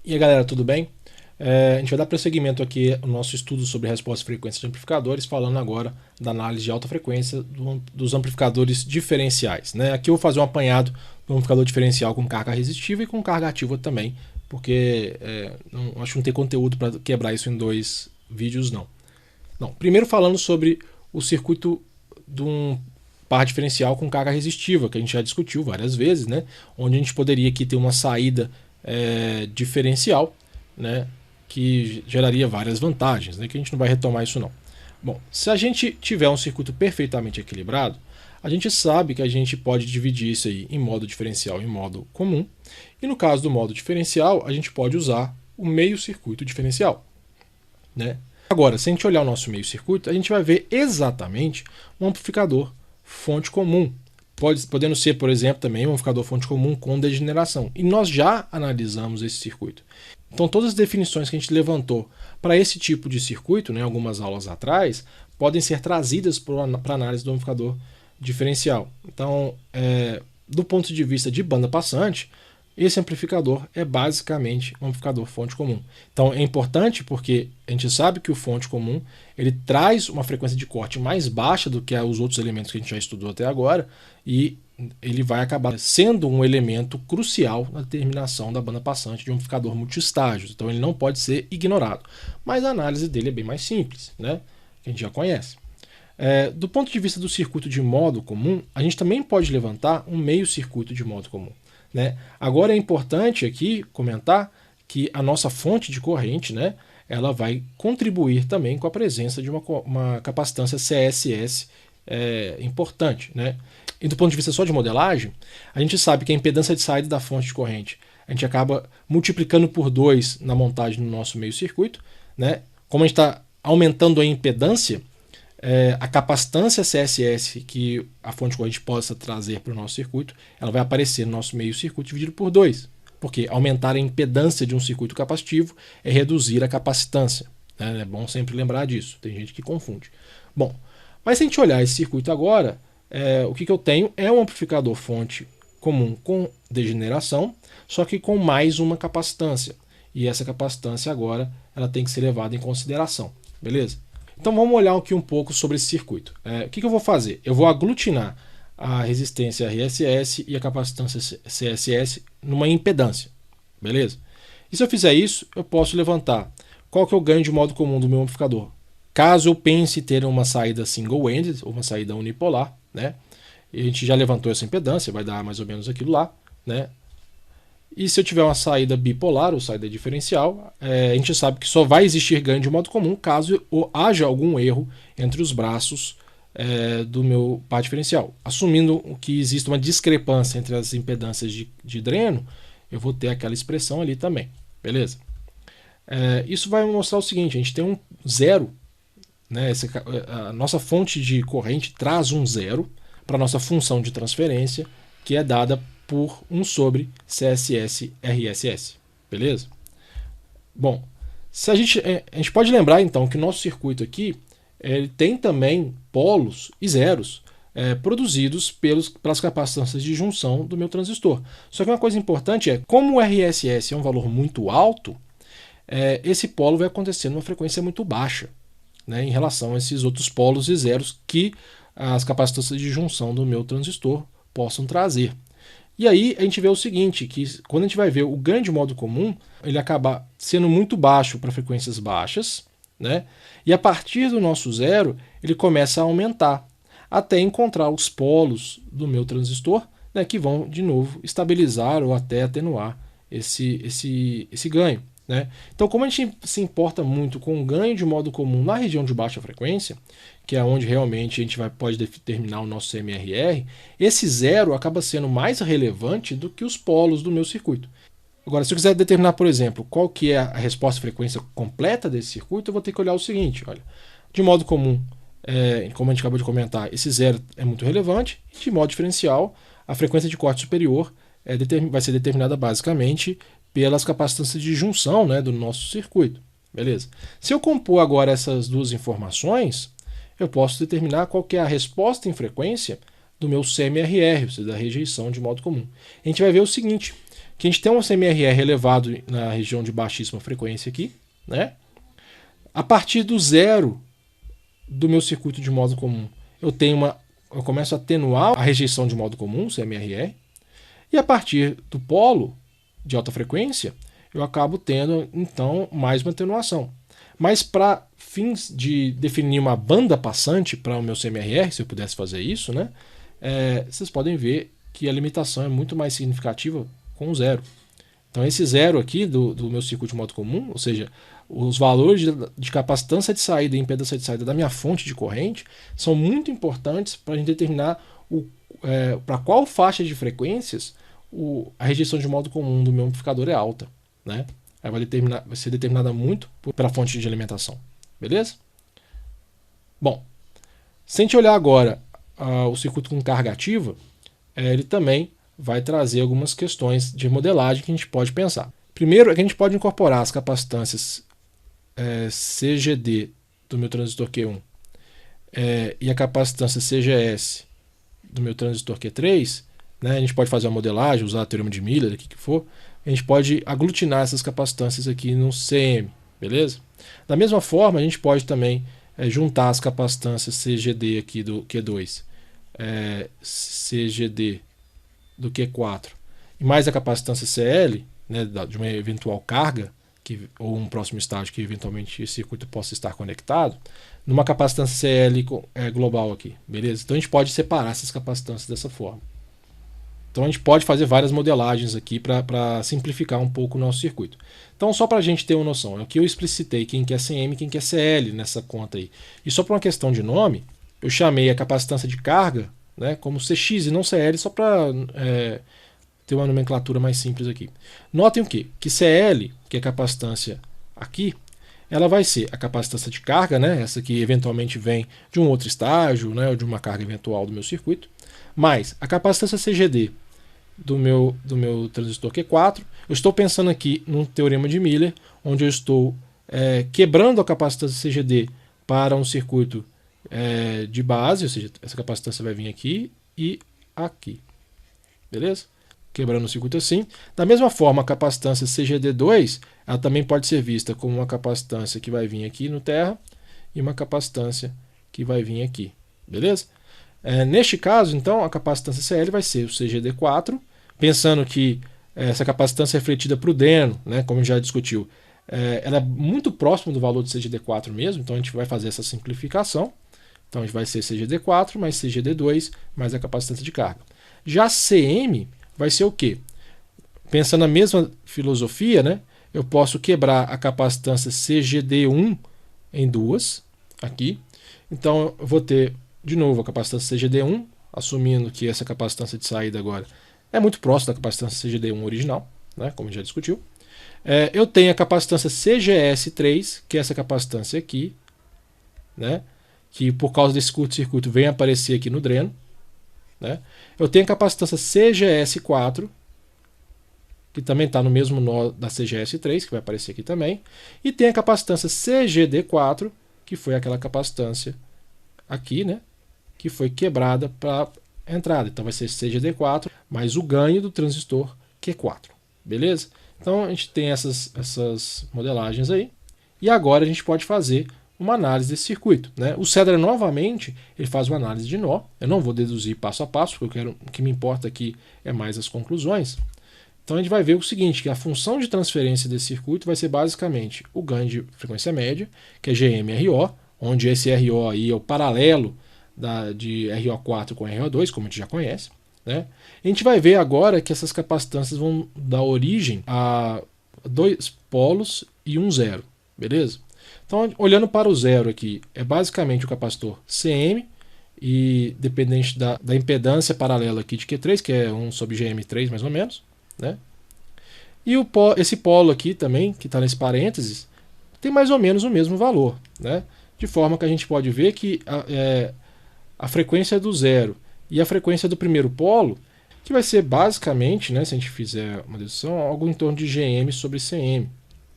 E aí galera, tudo bem? A gente vai dar prosseguimento aqui ao nosso estudo sobre resposta e frequência de amplificadores, falando agora da análise de alta frequência dos amplificadores diferenciais. Né? Aqui eu vou fazer um apanhado do amplificador diferencial com carga resistiva e com carga ativa também, porque acho que não tem conteúdo para quebrar isso em dois vídeos não. Primeiro falando sobre o circuito de um par diferencial com carga resistiva, que a gente já discutiu várias vezes, né? Onde a gente poderia aqui ter uma saída diferencial, né, que geraria várias vantagens, né, que a gente não vai retomar isso não. Bom, se a gente tiver um circuito perfeitamente equilibrado, a gente sabe que a gente pode dividir isso aí em modo diferencial e em modo comum, e no caso do modo diferencial, a gente pode usar o meio circuito diferencial. Né? Agora, se a gente olhar o nosso meio circuito, a gente vai ver exatamente um amplificador fonte comum, podendo ser, por exemplo, também um amplificador fonte comum com degeneração. E nós já analisamos esse circuito. Então, todas as definições que a gente levantou para esse tipo de circuito, né, algumas aulas atrás, podem ser trazidas para a análise do amplificador diferencial. Então, do ponto de vista de banda passante, esse amplificador é basicamente um amplificador fonte comum. Então é importante porque a gente sabe que o fonte comum ele traz uma frequência de corte mais baixa do que os outros elementos que a gente já estudou até agora e ele vai acabar sendo um elemento crucial na determinação da banda passante de um amplificador multiestágios. Então ele não pode ser ignorado. Mas a análise dele é bem mais simples, né? Que a gente já conhece. Do ponto de vista do circuito de modo comum, a gente também pode levantar um meio circuito de modo comum. Né? Agora é importante aqui comentar que a nossa fonte de corrente, né, ela vai contribuir também com a presença de uma capacitância CSS importante. Né? E do ponto de vista só de modelagem, a gente sabe que a impedância de saída da fonte de corrente a gente acaba multiplicando por 2 na montagem do nosso meio circuito. Né? Como a gente está aumentando a impedância, a capacitância CSS que a fonte de corrente possa trazer para o nosso circuito, ela vai aparecer no nosso meio circuito dividido por 2. Porque aumentar a impedância de um circuito capacitivo é reduzir a capacitância. Né? É bom sempre lembrar disso. Tem gente que confunde. Bom, mas se a gente olhar esse circuito agora, o que eu tenho é um amplificador fonte comum com degeneração, só que com mais uma capacitância. E essa capacitância agora ela tem que ser levada em consideração. Beleza? Então vamos olhar aqui um pouco sobre esse circuito. O que eu vou fazer? Eu vou aglutinar a resistência RSS e a capacitância CSS numa impedância. Beleza? E se eu fizer isso, eu posso levantar qual que é o ganho de modo comum do meu amplificador. Caso eu pense ter uma saída single-ended, ou uma saída unipolar, né? E a gente já levantou essa impedância, vai dar mais ou menos aquilo lá, né? E se eu tiver uma saída bipolar ou saída diferencial, a gente sabe que só vai existir ganho de modo comum caso haja algum erro entre os braços do meu par diferencial. Assumindo que existe uma discrepância entre as impedâncias de dreno, eu vou ter aquela expressão ali também. Beleza? Isso vai mostrar o seguinte, a gente tem um zero, né? A nossa fonte de corrente traz um zero para a nossa função de transferência, que é dada por 1 sobre CSS RSS. Beleza? Bom, a gente pode lembrar então que o nosso circuito aqui ele tem também polos e zeros produzidos pelas capacitâncias de junção do meu transistor. Só que uma coisa importante é, como o RSS é um valor muito alto, esse polo vai acontecer numa frequência muito baixa, né, em relação a esses outros polos e zeros que as capacitâncias de junção do meu transistor possam trazer. E aí a gente vê o seguinte, que quando a gente vai ver o ganho de modo comum, ele acaba sendo muito baixo para frequências baixas, né? E a partir do nosso zero, ele começa a aumentar, até encontrar os polos do meu transistor, né, que vão, de novo, estabilizar ou até atenuar esse ganho. Né? Então, como a gente se importa muito com o ganho de modo comum na região de baixa frequência, que é onde realmente a gente pode determinar o nosso CMRR, esse zero acaba sendo mais relevante do que os polos do meu circuito. Agora, se eu quiser determinar, por exemplo, qual que é a resposta frequência completa desse circuito, eu vou ter que olhar o seguinte, olha, de modo comum, como a gente acabou de comentar, esse zero é muito relevante, e de modo diferencial, a frequência de corte superior vai ser determinada basicamente pelas capacitâncias de junção, né, do nosso circuito. Beleza? Se eu compor agora essas duas informações, eu posso determinar qual que é a resposta em frequência do meu CMRR, ou seja, da rejeição de modo comum. A gente vai ver o seguinte, que a gente tem um CMRR elevado na região de baixíssima frequência aqui, né? A partir do zero do meu circuito de modo comum, eu começo a atenuar a rejeição de modo comum, CMRR, e a partir do polo de alta frequência, eu acabo tendo, então, mais uma atenuação. Mas para fins de definir uma banda passante para o meu CMRR, se eu pudesse fazer isso, né, vocês podem ver que a limitação é muito mais significativa com o zero. Então esse zero aqui do meu circuito de modo comum, ou seja, os valores de capacitância de saída e impedância de saída da minha fonte de corrente são muito importantes para a gente determinar para qual faixa de frequências a rejeição de modo comum do meu amplificador é alta, né? Aí vai ser determinada muito pela fonte de alimentação, beleza? Bom, se a gente olhar agora o circuito com carga ativa, ele também vai trazer algumas questões de modelagem que a gente pode pensar. Primeiro é que a gente pode incorporar as capacitâncias CGD do meu transistor Q1 e a capacitância CGS do meu transistor Q3, né? A gente pode fazer uma modelagem, usar o teorema de Miller, o que for. A gente pode aglutinar essas capacitâncias aqui no CM, beleza? Da mesma forma, a gente pode também juntar as capacitâncias CGD aqui do Q2, CGD do Q4 e mais a capacitância CL, né, de uma eventual carga ou um próximo estágio que eventualmente esse circuito possa estar conectado, numa capacitância CL global aqui, beleza? Então a gente pode separar essas capacitâncias dessa forma. Então a gente pode fazer várias modelagens aqui para simplificar um pouco o nosso circuito. Então só para a gente ter uma noção, aqui eu explicitei quem que é CM e quem que é CL nessa conta aí. E só por uma questão de nome, eu chamei a capacitância de carga, né, como CX e não CL, só para ter uma nomenclatura mais simples aqui. Notem o quê? Que CL, que é a capacitância aqui, ela vai ser a capacitância de carga, né, essa que eventualmente vem de um outro estágio, né, ou de uma carga eventual do meu circuito, mais a capacitância CGD do meu transistor Q4. Eu estou pensando aqui num teorema de Miller, onde eu estou quebrando a capacitância CGD para um circuito de base, ou seja, essa capacitância vai vir aqui e aqui, beleza? Quebrando o circuito assim. Da mesma forma, a capacitância CGD2, ela também pode ser vista como uma capacitância que vai vir aqui no terra e uma capacitância que vai vir aqui, beleza? Neste caso, então, a capacitância CL vai ser o CGD4, pensando que essa capacitância refletida para o dreno, né, como já discutiu, ela é muito próxima do valor de CGD4 mesmo, então a gente vai fazer essa simplificação. Então a gente vai ser CGD4 mais CGD2 mais a capacitância de carga. Já CM vai ser o quê? Pensando na mesma filosofia, né, eu posso quebrar a capacitância CGD1 em duas, aqui. Então eu vou ter de novo a capacitância CGD1, assumindo que essa capacitância de saída agora é muito próxima da capacitância CGD1 original, né, como a gente já discutiu. Eu tenho a capacitância CGS3, que é essa capacitância aqui, né, que por causa desse curto-circuito vem aparecer aqui no dreno. Né. Eu tenho a capacitância CGS4, que também está no mesmo nó da CGS3, que vai aparecer aqui também. E tem a capacitância CGD4, que foi aquela capacitância aqui, né, que foi quebrada para a entrada. Então vai ser CGD4 mais o ganho do transistor Q4. Beleza? Então a gente tem essas modelagens aí. E agora a gente pode fazer uma análise desse circuito, né? O Cedra novamente ele faz uma análise de nó. Eu não vou deduzir passo a passo, porque o que me importa aqui é mais as conclusões. Então a gente vai ver o seguinte, que a função de transferência desse circuito vai ser basicamente o ganho de frequência média, que é GM-RO, onde esse RO aí é o paralelo de RO4 com RO2, como a gente já conhece. Né? A gente vai ver agora que essas capacitâncias vão dar origem a dois polos e um zero, beleza? Então, olhando para o zero aqui, é basicamente o capacitor CM, e dependente da impedância paralela aqui de Q3, que é 1 sobre GM3 mais ou menos. Né? E esse polo aqui também, que está nesse parênteses, tem mais ou menos o mesmo valor. Né? De forma que a gente pode ver que a frequência do zero e a frequência do primeiro polo, que vai ser basicamente, né, se a gente fizer uma dedução, algo em torno de GM sobre CM.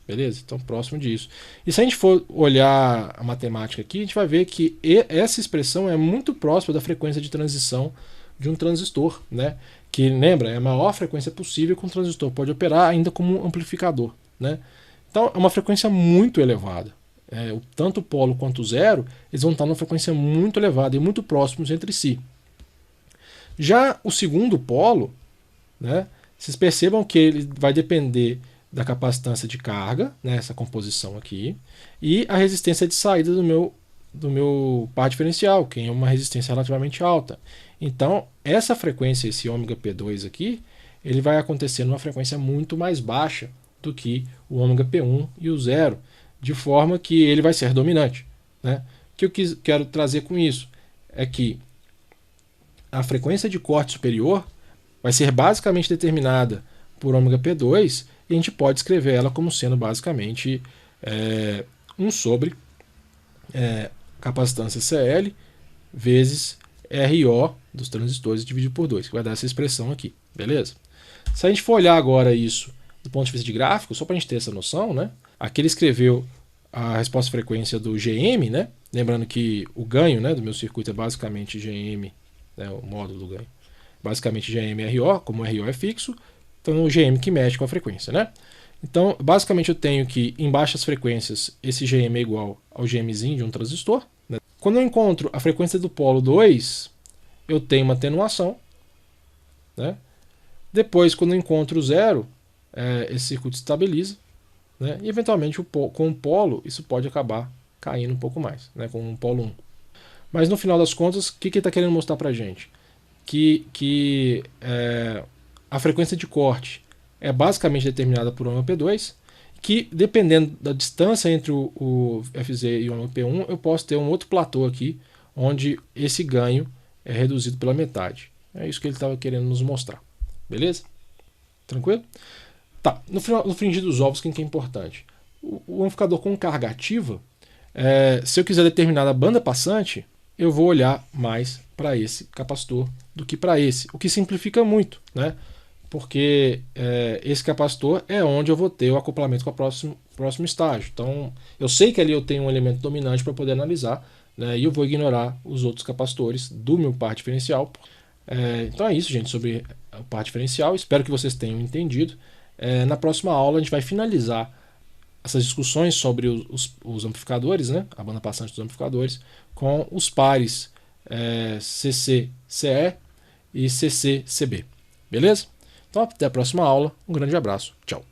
Beleza? Então, próximo disso. E se a gente for olhar a matemática aqui, a gente vai ver que essa expressão é muito próxima da frequência de transição de um transistor, né? que lembra, é a maior frequência possível que um transistor pode operar ainda como um amplificador, né? Então é uma frequência muito elevada. Tanto o polo quanto o zero, eles vão estar numa frequência muito elevada e muito próximos entre si. Já o segundo polo, né, vocês percebam que ele vai depender da capacitância de carga, né, essa composição aqui, e a resistência de saída do meu par diferencial, que é uma resistência relativamente alta. Então, essa frequência, esse ômega P2 aqui, ele vai acontecer numa frequência muito mais baixa do que o ômega P1 e o zero, de forma que ele vai ser dominante, né? O que eu quero trazer com isso é que a frequência de corte superior vai ser basicamente determinada por ômega P2 e a gente pode escrever ela como sendo basicamente 1 sobre capacitância CL vezes RO dos transistores dividido por 2, que vai dar essa expressão aqui, beleza? Se a gente for olhar agora isso do ponto de vista de gráfico, só para a gente ter essa noção, né? Aqui ele escreveu a resposta frequência do GM, né? Lembrando que o ganho, né, do meu circuito é basicamente GM, né, o módulo do ganho, basicamente GM-RO, como o RO é fixo, então o GM que mexe com a frequência, né? Então, basicamente eu tenho que em baixas frequências esse GM é igual ao GMzinho de um transistor, né? Quando eu encontro a frequência do polo 2, eu tenho uma atenuação, né? Depois, quando eu encontro o zero, esse circuito se estabiliza, né? E eventualmente com o polo isso pode acabar caindo um pouco mais, né? Com o polo 1. Mas no final das contas, o que ele está querendo mostrar para a gente? Que a frequência de corte é basicamente determinada por ômega P2, que dependendo da distância entre o FZ e o ômega P1, eu posso ter um outro platô aqui, onde esse ganho é reduzido pela metade. É isso que ele estava querendo nos mostrar. Beleza? Tranquilo? Tá, no frigir dos ovos, quem que é importante? O amplificador com carga ativa, se eu quiser determinar a banda passante, eu vou olhar mais para esse capacitor do que para esse, o que simplifica muito, né? Porque esse capacitor é onde eu vou ter o acoplamento com o próximo estágio. Então, eu sei que ali eu tenho um elemento dominante para poder analisar, né? E eu vou ignorar os outros capacitores do meu par diferencial. Então é isso, gente, sobre o par diferencial. Espero que vocês tenham entendido. Na próxima aula a gente vai finalizar essas discussões sobre os amplificadores, né? A banda passante dos amplificadores, com os pares CC-CE e CC-CB. Beleza? Então até a próxima aula. Um grande abraço. Tchau.